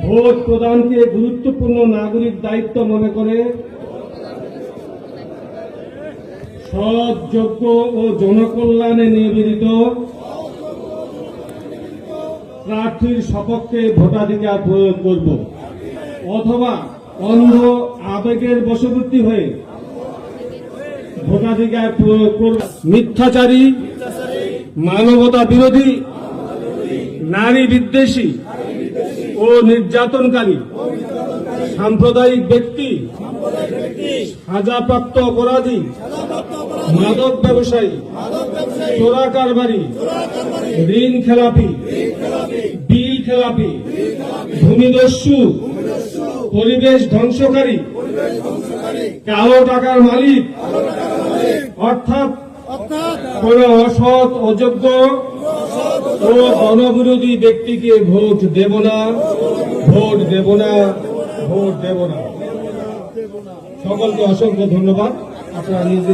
Vote প্রদানকে গুরুত্বপূর্ণ নাগরিক দায়িত্ব মনে করে সৎ, যোগ্য ও জনকল্যাণে নিবেদিত প্রার্থীর সপক্ষে ভোটাধিকার প্রয়োগ করব, অথবা অন্ধ আবেগের বশবর্তী হয়ে ভোটাধিকার প্রয়োগ করব। মিথ্যাচারী, মানবতা বিরোধী, নারী বিদ্বেষী ও নির্যাতনকারী সাম্প্রদায়িক ব্যক্তি, সাজাপ্রাপ্ত অপরাধী, মাদক ব্যবসায়ী, চোরা কারবারি, ঋণ খেলাপি, বিল খেলাপি, ভূমিদস্যু, পরিবেশ ধ্বংসকারী, কালো টাকার মালিক অর্থাৎ কোন অসৎ, অযোগ্য ও গণবিরোধী ব্যক্তিকে ভোট দেব না, ভোট দেব না, ভোট দেব না। সকলকে অসংখ্য ধন্যবাদ। আপনারা নিজে